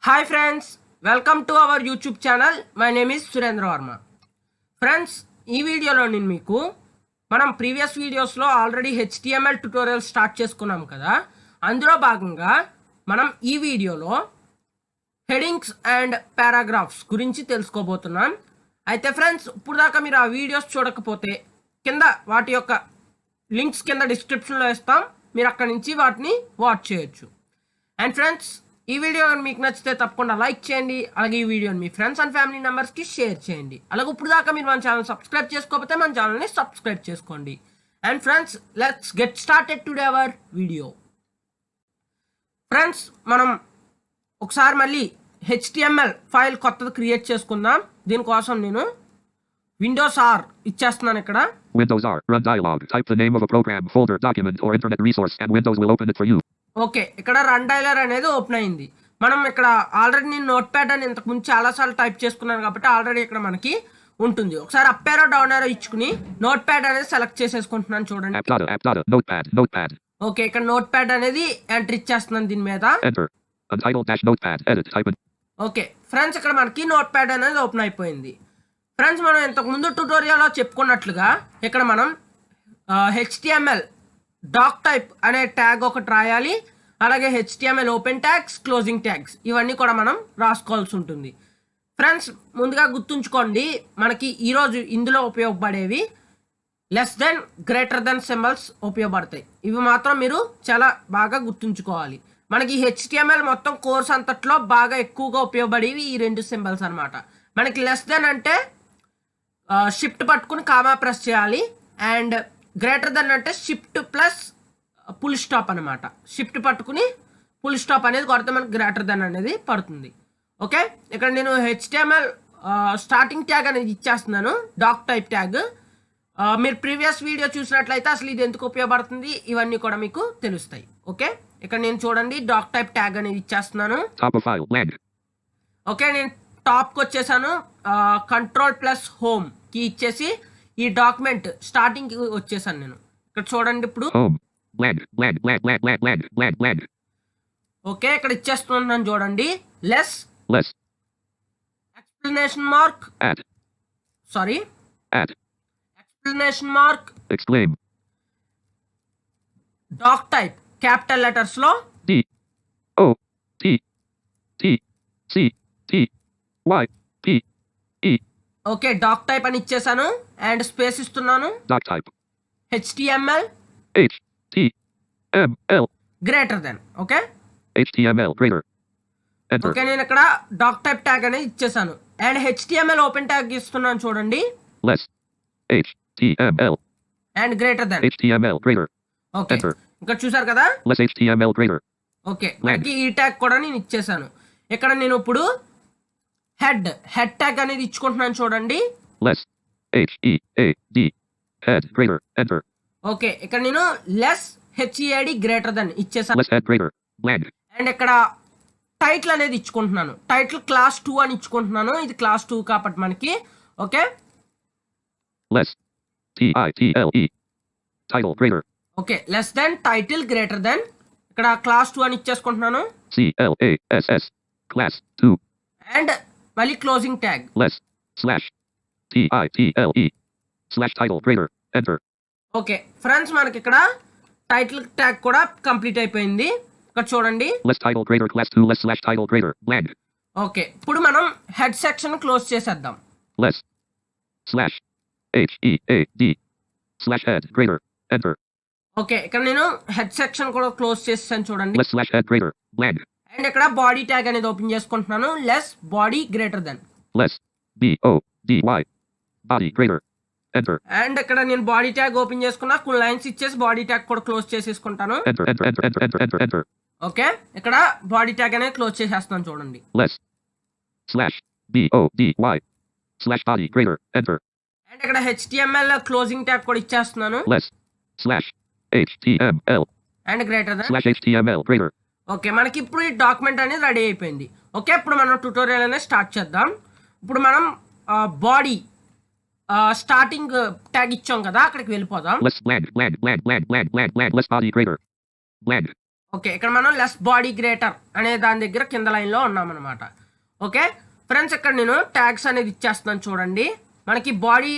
Hi friends, welcome to our YouTube channel. My name is Surendra Varma. Friends, ఈ వీడియోలో నేను మీకు మనం ప్రీవియస్ వీడియోస్లో ఆల్రెడీ HTML ట్యుటోరియల్ స్టార్ట్ చేసుకున్నాం కదా. అందులో భాగంగా మనం ఈ వీడియోలో హెడింగ్స్ అండ్ పారాగ్రాఫ్స్ గురించి తెలుసుకోబోతున్నాం. అయితే ఫ్రెండ్స్, ఇప్పుడు దాకా మీరు ఆ వీడియోస్ చూడకపోతే కింద వాటి యొక్క లింక్స్ కింద డిస్క్రిప్షన్లో ఇస్తాం, మీరు అక్కడి నుంచి వాటిని వాచ్ చేయొచ్చు. అండ్ ఫ్రెండ్స్, ఈ వీడియో మీకు నచ్చితే తప్పకుండా లైక్ చేయండి, అలాగే ఈ వీడియోని మీ ఫ్రెండ్స్ అండ్ ఫ్యామిలీ మెంబర్స్కి షేర్ చేయండి. అలాగే ఇప్పుడు దాకా మీరు మన ఛానల్ సబ్స్క్రైబ్ చేసుకోకపోతే మన ఛానల్ని సబ్స్క్రైబ్ చేసుకోండి. And friends, let's get started today our video. Friends, మనం ఒకసారి మళ్ళీ HTML ఫైల్ కొత్తది క్రియేట్ చేసుకుందాం. దీనికోసం నేను విండోస్ R ఇచ్చేస్తున్నాను. ఇక్కడ Windows R, run dialog, type the name of a program, folder, document or internet resource and Windows will open it for you. Okay, ఇక్కడ రన్ డైలర్ అనేది ఓపెన్ అయింది. మనం ఇక్కడ ఆల్రెడీ నేను నోట్ ప్యాడ్ అని ఇంతకుముందు చాలాసార్లు టైప్ చేసుకున్నాను కాబట్టి ఆల్రెడీ ఇక్కడ మనకి ఉంటుంది. ఒకసారి అప్ ఏరో డౌన్ ఏరో ఇచ్చుకుని నోట్ ప్యాడ్ అనేది సెలెక్ట్ చేసేసుకుంటున్నాను. చూడండి, app data, notepad. ఓకే, ఇక్కడ నోట్ ప్యాడ్ అనేది ఎంటర్ ఇచ్చేస్తున్నాను దీని మీద. Enter. Untitled dash notepad, edit, type in. Okay friends, ఇక్కడ మనకి నోట్ ప్యాడ్ అనేది ఓపెన్ అయిపోయింది. ఫ్రెండ్స్, మనం ఇంతకుముందు ట్యుటోరియల్లో చెప్పుకున్నట్లుగా ఇక్కడ మనం HTML డాక్ టైప్ అనే ట్యాగ్ ఒకటి రాయాలి. అలాగే HTML open tags, closing tags ఇవన్నీ కూడా మనం రాసుకోవాల్సి ఉంటుంది. ఫ్రెండ్స్, ముందుగా గుర్తుంచుకోండి, మనకి ఈరోజు ఇందులో ఉపయోగపడేవి less than, greater than symbols ఉపయోగపడతాయి. ఇవి మాత్రం మీరు చాలా బాగా గుర్తుంచుకోవాలి. మనకి HTML మొత్తం కోర్స్ అంతట్లో బాగా ఎక్కువగా ఉపయోగపడేవి ఈ రెండు సింబల్స్ అనమాట. మనకి లెస్ దెన్ అంటే షిఫ్ట్ పట్టుకుని కామా ప్రెస్ చేయాలి. అండ్ గ్రేటర్ దెన్ అంటే షిఫ్ట్ ప్లస్ ఫుల్ స్టాప్ అనమాట. షిఫ్ట్ పట్టుకుని ఫుల్ స్టాప్ అనేది కొడితే మనకి గ్రేటర్ దెన్ అనేది పడుతుంది. ఓకే, ఇక్కడ నేను HTML స్టార్టింగ్ ట్యాగ్ అనేది ఇచ్చేస్తున్నాను, డాక్ టైప్ ట్యాగ్. మీరు ప్రీవియస్ వీడియో చూసినట్లయితే అసలు ఇది ఎందుకు ఉపయోగపడుతుంది ఇవన్నీ కూడా మీకు తెలుస్తాయి. ఓకే, ఇక్కడ నేను చూడండి డాక్ టైప్ ట్యాగ్ అనేది ఇచ్చేస్తున్నాను. ఓకే, నేను టాప్కి వచ్చేసాను. కంట్రోల్ ప్లస్ హోమ్ కీ ఇచ్చేసి ఈ డాక్యుమెంట్ స్టార్టింగ్ వచ్చేసాను నేను. ఇక్కడ చూడండి, ఇప్పుడు ఓకే ఇక్కడ ఇచ్చేస్తున్నాను చూడండి. Less exclamation mark, sorry exclamation mark, explain, doc type capital letters లో DOTTCTYPE. ఓకే, డాక్ టైప్ అని ఇచ్చేసాను అండ్ స్పేస్ ఇస్తున్నాను. Doc type HTML HTML greater than. Okay, HTML greater. Enter. Okay, నేను ఇక్కడ డాక్ టైప్ ట్యాగ్ అనేది ఇచ్చేసాను and HTML open tag ఇస్తున్నాను చూడండి. Less HTML and greater then HTML greater. Okay, Enter. ఇక్కడ చూసారు కదా. Less HTML greater. ఓకే, మనకి ఈ ట్యాగ్ కూడా నేను ఇచ్చేసాను. ఇక్కడ నేను ఇప్పుడు హెడ్ ట్యాగ్ అనేది ఇచ్చుకుంటున్నాను చూడండి. Less HEAD head greater. Enter. Okay, ఇక్కడ నేను లెస్ HEAD గ్రేటర్ దెన్ ఇచ్చేసాను. Less head greater. Blank. And ఇక్కడ టైటిల్ అనేది ఇచ్చుకుంటున్నాను. టైటిల్ క్లాస్ 2 అని ఇచ్చుకుంటున్నాను. ఇది క్లాస్ 2 కాబట్టి మనకి. Okay, Less TITLE title greater. Okay, less than title greater than ఇక్కడ క్లాస్ 2 అని ఇచ్చేసుకుంటున్నాను. CLASS class 2. అండ్ మళ్ళీ closing tag Less slash TITLE slash title greater. Enter. Okay friends, మనకి ఇక్కడ టైటిల్ ట్యాగ్ కూడా కంప్లీట్ అయిపోయింది. ఇక్కడ చూడండి. Less title greater class 2 less slash title greater. Blank. Okay, ఇప్పుడు మనం హెడ్ సెక్షన్ క్లోజ్ చేసేద్దాం. Less slash HEAD slash head greater. Enter. Okay, ఇక్కడ నేను హెడ్ సెక్షన్ కూడా క్లోజ్ చేసాను చూడండి. Less slash head greater. Blank. And ఇక్కడ బాడీ ట్యాగ్ అనేది ఓపెన్ చేసుకుంటున్నాను. Less body greater than. Less BODY body greater. Enter. And ఇక్కడ నేను బాడీ ట్యాగ్ ఓపెన్ చేసుకున్నా, కొన్ని లైన్స్ ఇచ్చేసి బాడీ ట్యాగ్ కూడా క్లోజ్ చేసేసుకుంటాను. Enter. Enter. Enter. Enter. Enter. Enter. Enter. Okay, ఇక్కడ బాడీ ట్యాగ్ అనేది క్లోజ్ చేసేస్తున్నాను చూడండి. Less slash BODY slash body greater. Enter. And ఇక్కడ HTML క్లోజింగ్ ట్యాగ్ కూడా ఇచ్చేస్తున్నాను. Less slash HTML and greater then slash HTML greater. Okay, మనకి ఇప్పుడు ఈ డాక్యుమెంట్ అనేది రెడీ అయిపోయింది. ఓకే, ఇప్పుడు మనం ట్యుటోరియల్ అనేది స్టార్ట్ చేద్దాం. ఇప్పుడు మనం బాడీ స్టార్టింగ్ ట్యాగ్ ఇచ్చాం కదా, అక్కడికి వెళ్ళిపోదాం. Less blank. Less body greater. Blank. Okay, ఇక్కడ మనం లెస్ బాడీ గ్రేటర్ అనే దాని దగ్గర కింద లైన్లో ఉన్నామన్నమాట. ఓకే ఫ్రెండ్స్, ఇక్కడ నేను ట్యాగ్స్ అనేది ఇచ్చేస్తున్నాను చూడండి. మనకి బాడీ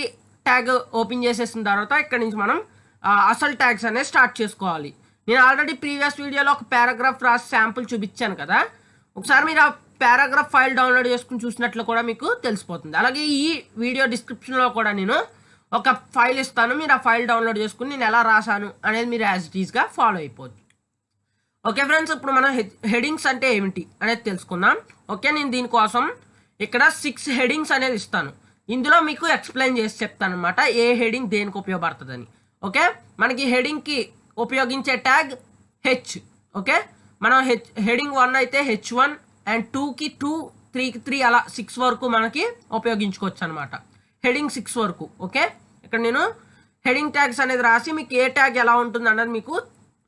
ట్యాగ్ ఓపెన్ చేసేసిన తర్వాత ఇక్కడ నుంచి మనం అసలు ట్యాగ్స్ అనేది స్టార్ట్ చేసుకోవాలి. నేను ఆల్రెడీ ప్రీవియస్ వీడియోలో ఒక పారాగ్రాఫ్ రాసి శాంపుల్ చూపించాను కదా, ఒకసారి మీరు ఆ పారాగ్రాఫ్ ఫైల్ డౌన్లోడ్ చేసుకుని చూసినట్లు కూడా మీకు తెలిసిపోతుంది. అలాగే ఈ వీడియో డిస్క్రిప్షన్లో కూడా నేను ఒక ఫైల్ ఇస్తాను, మీరు ఆ ఫైల్ డౌన్లోడ్ చేసుకుని నేను ఎలా రాశాను అనేది మీరు యాజ్ ఇట్ ఈస్గా ఫాలో అయిపోవచ్చు. ఓకే ఫ్రెండ్స్, ఇప్పుడు మనం హెడింగ్స్ అంటే ఏమిటి అనేది తెలుసుకుందాం. ఓకే, నేను దీనికోసం ఇక్కడ 6 హెడింగ్స్ అనేది ఇస్తాను. ఇందులో మీకు ఎక్స్ప్లెయిన్ చేసి చెప్తాను అనమాట ఏ హెడింగ్ దేనికి ఉపయోగపడుతుందని. ఓకే, మనకి హెడింగ్కి ఉపయోగించే ట్యాగ్ హెచ్. ఓకే, మనం హెడింగ్ 1 అయితే H1 అండ్ 2కి 2, 3కి 3 అలా 6 వరకు మనకి ఉపయోగించుకోవచ్చు అనమాట. హెడింగ్ 6 వరకు. ఓకే, ఇక్కడ నేను హెడింగ్ ట్యాగ్స్ అనేది రాసి మీకు ఏ ట్యాగ్ ఎలా ఉంటుంది అన్నది మీకు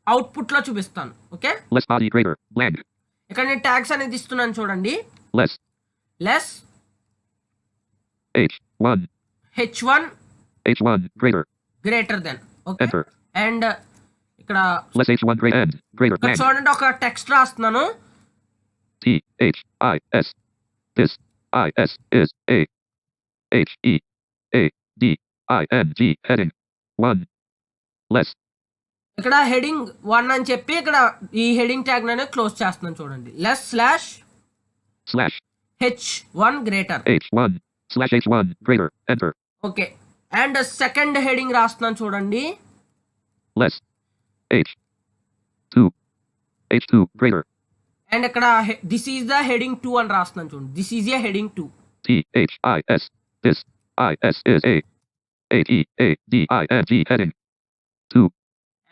అవుట్పుట్లో చూపిస్తాను. Okay, less body greater blank ఇక్కడ నేను ట్యాగ్స్ అనేది ఇస్తున్నాను చూడండి. less H1 greater than. Okay, enter and ఇక్కడ less H1 greater blank చూడండి ఒక టెక్స్ట్ రాస్తున్నాను. THIS this IS is a HEADING heading 1 less. ఇక్కడ హెడింగ్ 1 అని చెప్పి ఇక్కడ ఈ హెడింగ్ ట్యాగ్ అనేది క్లోజ్ చేస్తున్నాను చూడండి. Less slash H1 greater H1 greater enter. Okay, and second heading రాస్తున్నాను చూడండి. less H2 greater అండ్ ఇక్కడ దిస్ ఈజ్ ద హెడింగ్ 2 అని రాస్తున్నాను చూడండి. This is a heading 2. THIS this IS is a HEADING heading 2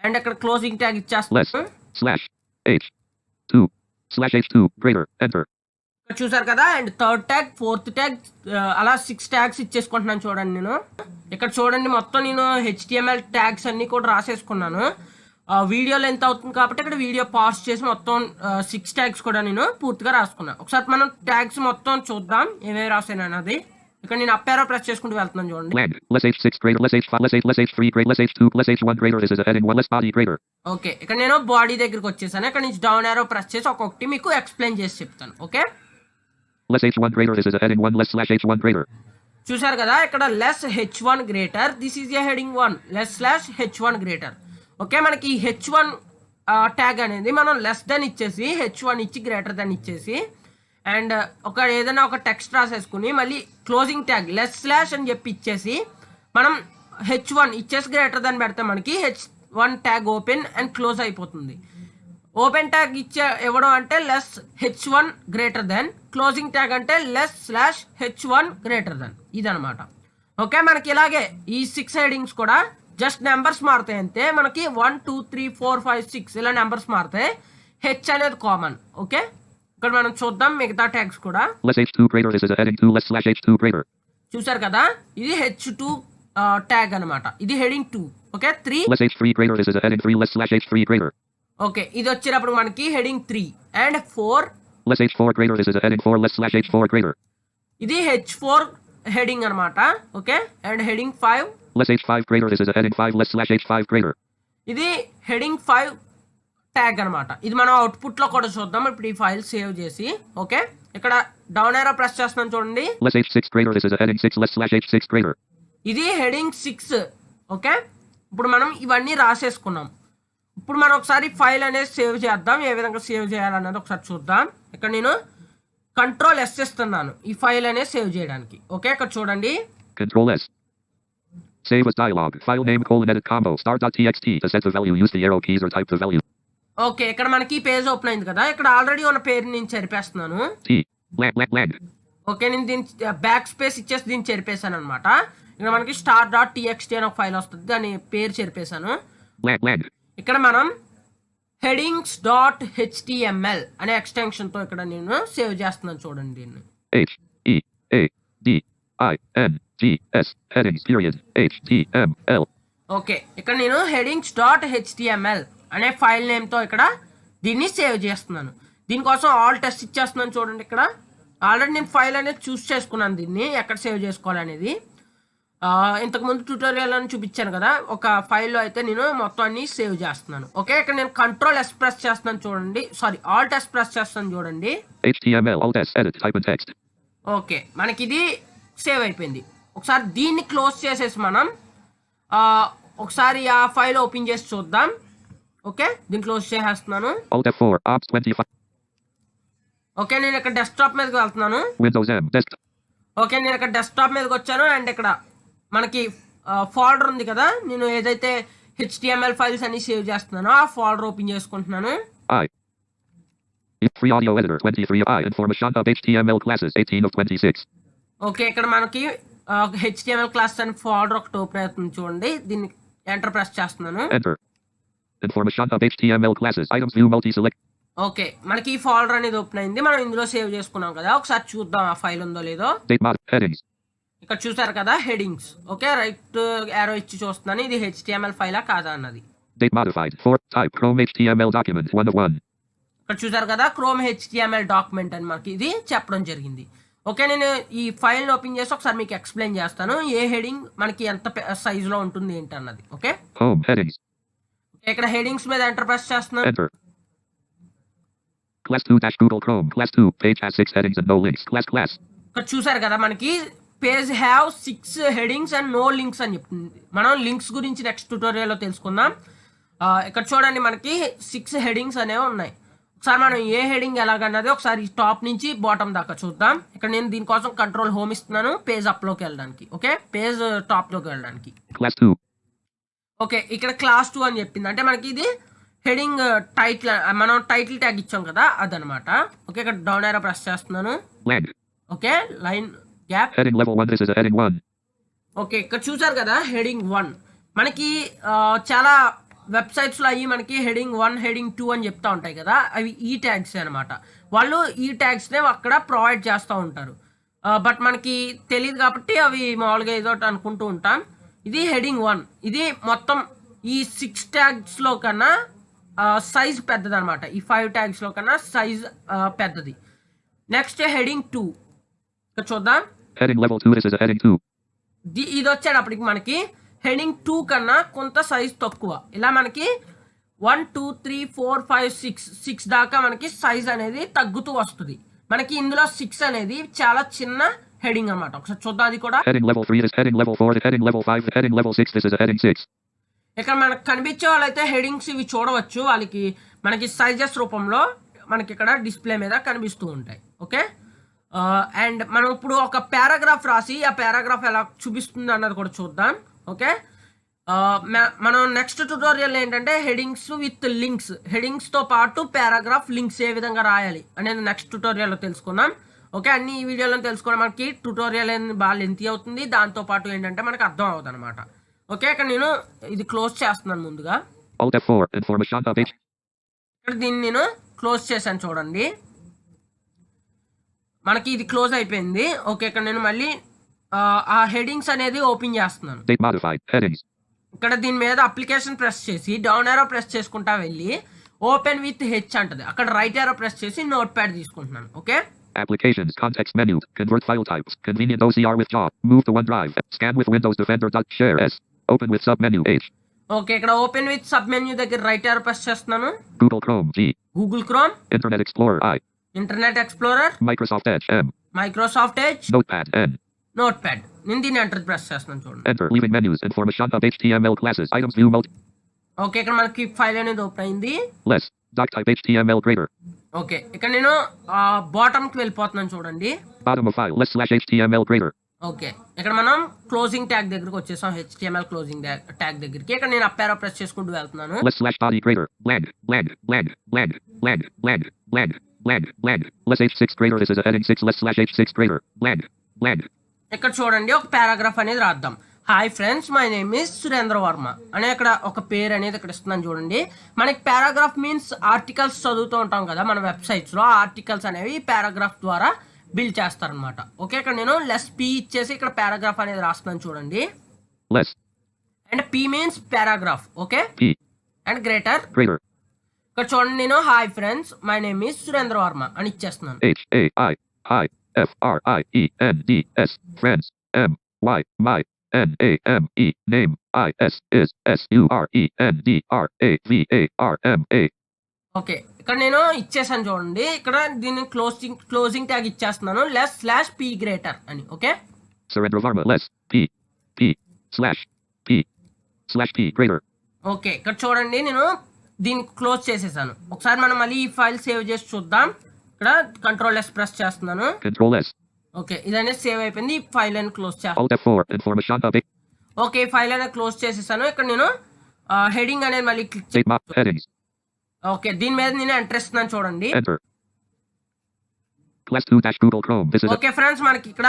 and ఇక్కడ closing tag less ఇచ్చేస్తాను. H2 greater enter. చూసారు కదా, and third tag, fourth tag, అలా 6 tags ఇచ్చేసుకుంటున్నాను చూడండి. నేను ఇక్కడ చూడండి మొత్తం నేను HTML ట్యాగ్స్ అన్ని కూడా రాసేసుకున్నాను. వీడియో లెంత్ అవుతుంది కాబట్టి ఇక్కడ వీడియో పాజ్ చేసి మొత్తం 6 ట్యాగ్స్ కూడా నేను పూర్తిగా రాసుకున్నాను. ఒకసారి మనం ట్యాగ్స్ మొత్తం చూద్దాం ఏమేమి రాసాను అన్నది. ఇక్కడ నేను అప్ యారో ప్రెస్ చేసుకుంటూ వెళ్తున్నాను చూడండి. Blank less H6 greater less H5 less H3 greater less H2 less H1 greater this is a heading 1 less body greater. Okay, ఇక్కడ నేను బాడీ దగ్గరికి వచ్చేసాను. ఇక్కడ నుంచి డౌన్ యారో ప్రెస్ చేసి ఒక్కొక్కటి మీకు ఎక్స్ప్లెయిన్ చేసి చెప్తాను. Okay, less H1 greater this is a heading 1 less slash H1 greater. చూసారు కదా, ఇక్కడ less H1 greater, this is a heading 1 less slash H1 greater. Okay, మనకి H1 ట్యాగ్ అనేది మనం లెస్ దెన్ ఇచ్చేసి H1 ఇచ్చి గ్రేటర్ దెన్ ఇచ్చేసి and ఏదైనా ఒక టెక్స్ట్ రాసేసుకుని మళ్ళీ క్లోజింగ్ ట్యాగ్ లెస్ స్లాష్ అని చెప్పి ఇచ్చేసి మనం H1 ఇచ్చేసి గ్రేటర్ దెన్ పెడితే మనకి H1 tag open and close అయిపోతుంది. ఓపెన్ ట్యాగ్ ఇవ్వడం అంటే less H1 greater than, closing tag అంటే less slash H1 greater than, ఇదనమాట. ఓకే, మనకి ఇలాగే ఈ 6 హెడింగ్స్ కూడా జస్ట్ నెంబర్స్ మారుతాయి అంతే. మనకి 1 2 3 4 5 6 ఇలా నెంబర్స్ మారుతాయి. హెచ్ అనేది కామన్. ఓకే, ఇక్కడ మనం చూద్దాం మిగతా ట్యాగ్స్ కూడా. less H2 greater this is a heading 2 less slash H2 greater. చూసారు కదా, ఇది H2 ట్యాగ్ అనమాట. ఇది heading 2. Okay, 3 less H3 greater this is a heading 3 less slash H3 greater. Okay, ఇది వచ్చేటప్పుడు మనకి heading 3 and 4 less H4 greater this is a heading 4 less slash H4 greater. ఇది H4 heading అనమాట. Okay, and heading 5 less H5 greater this is a heading 5 less slash H5 greater. ఇది heading 5 tag అనమాట. ఇది మనం అవుట్పుట్లో కూడా చూద్దాం ఇప్పుడు ఈ ఫైల్ సేవ్ చేసి. ఓకే, ఇక్కడ డౌన్ యారో ప్రెస్ చేస్తున్నాం చూడండి. less H6 greater this is a heading 6 less slash H6 greater. ఇది హెడింగ్ 6. ఓకే, ఇప్పుడు మనం ఇవన్నీ రాసేసుకున్నాం. ఇప్పుడు మనం ఒకసారి ఫైల్ అనేది సేవ్ చేద్దాం. ఏ విధంగా సేవ్ చేయాలన్నది ఒకసారి చూద్దాం. ఇక్కడ నేను Ctrl S ఇస్తున్నాను ఈ ఫైల్ అనేది సేవ్ చేయడానికి. ఓకే, ఇక్కడ చూడండి. Ctrl S. Save as dialog. File name : edit combo star.txt. To set the value, use the arrow keys or type the value. Okay, ఇక్కడ మనకి పేజ్ ఓపెన్ అయింది కదా. ఇక్కడ ఆల్రెడీ ఉన్న పేరు నేను చెరిపేస్తున్నాను. Blank. ఓకే, నేను దీన్ని బ్యాక్ స్పేస్ ఇచ్చేసి దీన్ని చెరిపేశాను అనమాట. ఇక్కడ మనకి star.txt అని ఒక ఫైల్ వస్తుంది, దాని పేరు చెరిపేశాను. Blank. ఇక్కడ మనం headings.html అనే ఎక్స్టెన్షన్ తో ఇక్కడ నేను సేవ్ చేస్తున్నాను చూడండి దీన్ని. HEADINGS headings period HTML. Okay, ఇక్కడ నేను headings.html అనే ఫైల్ నేమ్ తో ఇక్కడ దీన్ని సేవ్ చేస్తున్నాను. దీనికోసం ఆల్ టెస్ట్ ఇచ్చేస్తున్నాను చూడండి. ఇక్కడ ఆల్రెడీ నేను ఫైల్ అనేది చూస్ చేసుకున్నాను దీన్ని ఎక్కడ సేవ్ చేసుకోవాలనేది. ఇంతకుముందు ట్యూటోరియల్ అని చూపించాను కదా, ఒక ఫైల్లో అయితే నేను మొత్తం అన్ని సేవ్ చేస్తున్నాను. ఓకే, ఇక్కడ నేను కంట్రోల్ ఎస్ ప్రెస్ చేస్తున్నాను చూడండి, సారీ ఆల్ట్ ఎస్ ప్రెస్ చేస్తాను చూడండి. HTML Alt S edit type and text. Okay, మనకి ఇది సేవ్ అయిపోయింది. ఒకసారి దీన్ని క్లోజ్ చేసేసి మనం ఒకసారి ఆ ఫైల్ ఓపెన్ చేసి చూద్దాం. ఓకే, దీన్ని క్లోజ్ చేసేస్తున్నాను. Alt F4 Ops 25. ఓకే, నేను ఇక్కడ డెస్క్టాప్ మీదకి వెళ్తున్నాను. Windows M desktop. ఓకే, నేను ఇక్కడ డెస్క్టాప్ మీదకి వచ్చాను. అండ్ ఇక్కడ మనకి ఫోల్డర్ ఉంది కదా, నేను ఏదైతే HTML ఫైల్స్ అన్ని సేవ్ చేస్తున్నానో ఆ ఫోల్డర్ ఓపెన్ చేసుకుంటున్నాను. Free audio editor 23 information of HTML classes 18 of 26. Okay, ఇక్కడ మనకి HTML క్లాస్ అని ఫోల్డర్ ఒకటి ఓపెన్ అవుతుంది చూడండి. దీన్ని ఎంటర్ ప్రెస్ చేస్తున్నాను. Enter. Information of HTML classes items view multi select. Okay, మనకి ఈ ఫోల్డర్ అనేది ఓపెన్ అయింది. మనం ఇందులో సేవ్ చేసుకున్నాం కదా, ఒకసారి చూద్దాం ఆ ఫైల్ ఉందో లేదో. Date mod headings. ఇక్కడ చూసారు కదా హెడింగ్స్. ఓకే, రైట్ యారో ఇచ్చి చూస్తున్నాను ఇది HTML ఫైలా కాదా అన్నది. Date modified for type Chrome HTML document 1 of 1. ఇక్కడ చూసారు కదా క్రోమ్ HTML డాక్యుమెంట్ అని మనకి ఇది చెప్పడం జరిగింది. ఓకే, నేను ఈ ఫైల్ ఓపెన్ చేసి ఒకసారి మీకు ఎక్స్ప్లెయిన్ చేస్తాను ఏ హెడింగ్ మనకి ఎంత సైజులో ఉంటుంది ఏంటి అన్నది. Okay, Home headings. ఇక్కడ హెడింగ్స్ మీద ఎంటర్ ప్రెస్ చేస్తున్నాను. Enter. Class 2 dash Google Chrome. Class 2 page has 6 headings and no links. Class. ఇక్కడ చూసారు కదా మనకి page have 6 headings and no links అని చెప్తుంది. మనం లింక్స్ గురించి నెక్స్ట్ ట్యూటోరియల్లో తెలుసుకుందాం. ఇక్కడ చూడండి మనకి 6 హెడింగ్స్ అనేవి ఉన్నాయి. ఒకసారి మనం ఏ హెడింగ్ ఎలాగన్నది ఒకసారి టాప్ నుంచి బాటమ్ దాకా చూద్దాం. ఇక్కడ నేను దీనికోసం కంట్రోల్ హోమ్ ఇస్తున్నాను పేజ్ అప్లోకి వెళ్ళడానికి. ఓకే, పేజ్ టాప్లోకి వెళ్ళడానికి. Class 2. ఓకే, ఇక్కడ క్లాస్ 2 అని చెప్పింది అంటే మనకి ఇది హెడింగ్ టైటిల్, మనం టైటిల్ ట్యాగ్ ఇచ్చాం కదా అదనమాట. ఓకే, ఇక్కడ డౌన్ ఏరో ప్రెస్ చేస్తున్నాను. Blank. Okay, line gap. Heading level 1. This is a heading 1. Okay, ఇక్కడ చూసారు కదా హెడింగ్ 1. మనకి చాలా వెబ్సైట్స్లో అవి మనకి హెడింగ్ 1 హెడింగ్ 2 అని చెప్తా ఉంటాయి కదా, అవి ఈ ట్యాగ్స్ అనమాట. వాళ్ళు ఈ ట్యాగ్స్నే అక్కడ ప్రొవైడ్ చేస్తూ ఉంటారు. బట్ మనకి తెలియదు కాబట్టి అవి మామూలుగా ఏదో అనుకుంటూ ఉంటాం. ఇది హెడింగ్ 1. ఇది మొత్తం ఈ 6 ట్యాగ్స్లో కన్నా సైజ్ పెద్దది అనమాట. ఈ 5 ట్యాగ్స్లో కన్నా సైజ్ పెద్దది. నెక్స్ట్ హెడింగ్ 2 ఇక్కడ చూద్దాం. Heading level 2. This is a heading 2. ఇది వచ్చేటప్పటికి మనకి హెడింగ్ 2 కన్నా కొంత సైజ్ తక్కువ. ఇలా మనకి 1 2 3 4 5 6 దాకా మనకి సైజ్ అనేది తగ్గుతూ వస్తుంది. మనకి ఇందులో 6 అనేది చాలా చిన్న హెడింగ్ అన్నమాట. ఒకసారి చూద్దాం అది కూడా. Heading level 3. This heading level 4. Heading level 5. Heading level 6. This is a heading 6. ఇక్కడ మనకు కనిపించే వాళ్ళైతే హెడింగ్స్ ఇవి చూడవచ్చు. వాళ్ళకి మనకి సైజెస్ రూపంలో మనకి ఇక్కడ డిస్ప్లే మీద కనిపిస్తూ ఉంటాయి. ఓకే, అండ్ మనం ఇప్పుడు ఒక పారాగ్రాఫ్ రాసి ఆ పారాగ్రాఫ్ ఎలా చూపిస్తుంది అన్నది కూడా చూద్దాం. ఓకే, మనం నెక్స్ట్ ట్యూటోరియల్ ఏంటంటే హెడింగ్స్ విత్ లింక్స్, హెడింగ్స్తో పాటు పారాగ్రాఫ్ లింక్స్ ఏ విధంగా రాయాలి అనేది నెక్స్ట్ ట్యూటోరియల్లో తెలుసుకుందాం. ఓకే, అన్ని ఈ వీడియోలో తెలుసుకోవడం మనకి ట్యూటోరియల్ బాగా లెంతీ అవుతుంది, దాంతోపాటు ఏంటంటే మనకు అర్థం అవుతుంది అనమాట. ఓకే, ఇక్కడ నేను ఇది క్లోజ్ చేస్తున్నాను ముందుగా. Alt F4. Information of H. ఇక్కడ దీన్ని నేను క్లోజ్ చేశాను చూడండి, మనకి ఇది క్లోజ్ అయిపోయింది. ఓకే, ఇక్కడ నేను మళ్ళీ ఆ హెడింగ్స్ అనేది ఓపెన్ చేస్తున్నాను. Date modified headings. ఇక్కడ దీని మీద అప్లికేషన్ ప్రెస్ చేసి డౌన్ ఏరో ప్రెస్ చేసుకుంటా వెళ్ళి ఓపెన్ విత్ హెచ్ అంటది. అక్కడ రైట్ ఏరో ప్రెస్ చేసి నోట్ ప్యాడ్ తీసుకుంటున్నాను. Okay, Applications context menu. Convert file types. Convenient OCR with job. Move to OneDrive. Scan with Windows Defender. Share S. Open with submenu H. Okay, ఇక్కడ open with sub menu దగ్గర right ఏరో press చేస్తున్నాను. Google Chrome G. Google chrome. Internet Explorer I. Internet explorer. Microsoft Edge M. Microsoft edge. Notepad N. Note pad. నేను దీన్ని enter press చేస్తున్నాను చూడండి. Enter. Leaving menus. Information of HTML classes. Items view multi. Okay, ఇక్కడ మనకి file అనేది open అయింది. Less. Doc type HTML greater. Okay, ఇక్కడ నేను బాటమ్కి వెళ్ళిపోతున్నాను చూడండి. Bottom of file. Less / HTML greater. Okay, ఇక్కడ మనం క్లోజింగ్ ట్యాగ్ దగ్గరికి వచ్చేసాం. HTML క్లోజింగ్ ట్యాగ్ దగ్గరికి. ఇక్కడ నేను అప్ ఏరో ప్రెస్ చేసుకుంటూ వెళ్తున్నాను. Less / body greater. Bland. Less H6 greater. This is a heading 6. Less / H6 greater. Bland. ఇక్కడ చూడండి ఒక పారాగ్రాఫ్ అనేది రాద్దాం. Hi friends, my name is Surendra Varma అనే ఇక్కడ ఒక పేరు అనేది ఇక్కడ ఇస్తున్నాను చూడండి. మనకి పారాగ్రాఫ్ మీన్స్ ఆర్టికల్స్ చదువుతూ ఉంటాం కదా మన వెబ్సైట్స్లో. ఆ ఆర్టికల్స్ అనేవి పారాగ్రాఫ్ ద్వారా బిల్డ్ చేస్తారనమాట. ఓకే, ఇక్కడ నేను లెస్ పీ ఇచ్చేసి ఇక్కడ పారాగ్రాఫ్ అనేది రాస్తున్నాను చూడండి. Less. And P means paragraph. Okay, P. And greater. ఇక్కడ చూడండి నేను hi friends, my name is Surendra Varma అని ఇచ్చేస్తున్నాను. HAI. Hi. FRIENDS. Friends. MY. N-A-M-E, name, I-S, is, S-U-R-E-N-D-R-A-V-A-R-M-A. Okay, ఇక్కడ నేను ఇచ్చేసాను చూడండి. ఇక్కడ దీన్ని క్లోజింగ్ ట్యాగ్ ఇచ్చేస్తున్నాను, /p greater అని. Okay, Surendra Varma, less, P/P greater. Okay, ఇక్కడ చూడండి నేను దీన్ని క్లోజ్ చేసేసాను. ఒకసారి మనం మళ్ళీ ఈ ఫైల్ సేవ్ చేసి చూద్దాం. ఇక్కడ Ctrl+S ప్రెస్ చేస్తున్నాను. Ctrl+S. ఓకే, ఇదనేది సేవ్ అయిపోయింది. ఈ ఫైల్ అని క్లోజ్ చేస్తాను. Alt F4, information update. Okay, file అనేది క్లోజ్ చేసేసాను. ఇక్కడ నేను హెడింగ్ అనేది మళ్ళీ క్లిక్ headings. ఓకే, దీని మీద నేను ఎంటర్ ఇస్తున్నాను చూడండి. Enter. Class 2 Google Chrome. This is okay friends, మనకి ఇక్కడ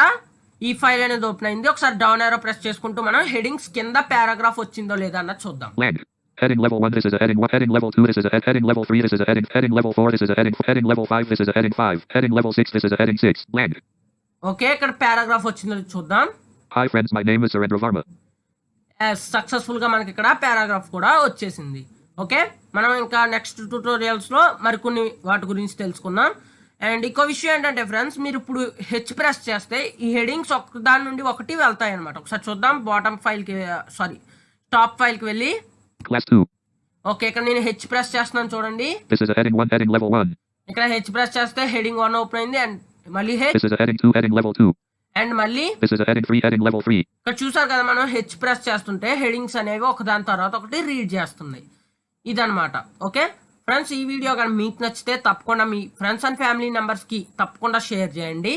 ఈ ఫైల్ అనేది ఓపెన్ అయింది. ఒకసారి డౌన్ యారో ప్రెస్ చేసుకుంటూ మనం హెడింగ్స్ కింద పారాగ్రాఫ్ వచ్చిందో లేదా అన్నది చూద్దాం. Lang. Heading level 1, this is a heading 1. Heading level 2, this is a heading level 3, this is a heading. Heading level 4, this is a heading. Heading level 5, this is a heading 5. Heading level 6, this is a heading 6. Lang. Okay, ఇక్కడ paragraph వచ్చిందో చూద్దాం. Hi friends, my name is Surendra Varma. Successful గా మనకి ఇక్కడ paragraph కూడా వచ్చేసింది. Okay, మనం ఇంకా నెక్స్ట్ ట్యూటోరియల్స్ లో మరికొన్ని వాటి గురించి తెలుసుకుందాం. అండ్ ఇంకో విషయం ఏంటంటే ఫ్రెండ్స్, మీరు ఇప్పుడు హెచ్ ప్రెస్ చేస్తే ఈ హెడింగ్స్ దాని నుండి ఒకటి వెళ్తాయి అనమాట. ఒకసారి చూద్దాం. టాప్ ఫైల్ కి వెళ్ళి Class 2. ఓకే, ఇక్కడ నేను హెచ్ ప్రెస్ చేస్తున్నాను చూడండి. This is a heading 1, heading level 1. ఇక్కడ హెచ్ ప్రెస్ చేస్తే హెడింగ్ 1 ఓపెన్ అయింది. అండ్ మళ్ళీ This is a heading 2, heading level 2. And మళ్ళీ This is a heading 3, heading level 3. ఇక్కడ చూసారు కదా, మనం హెచ్ ప్రెస్ చేస్తుంటే హెడింగ్స్ అనేవి ఒకదాని తర్వాత ఒకటి రీడ్ చేస్తుంది. ఇదనమాట. ఓకే ఫ్రెండ్స్, ఈ వీడియో కానీ మీకు నచ్చితే తప్పకుండా మీ ఫ్రెండ్స్ అండ్ ఫ్యామిలీ మెంబర్స్కి తప్పకుండా షేర్ చేయండి.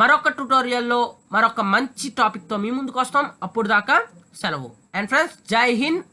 మరొక ట్యుటోరియల్లో మరొక మంచి టాపిక్తో మీ ముందుకు వస్తాం. అప్పుడు దాకా సెలవు. అండ్ ఫ్రెండ్స్, జై హింద్.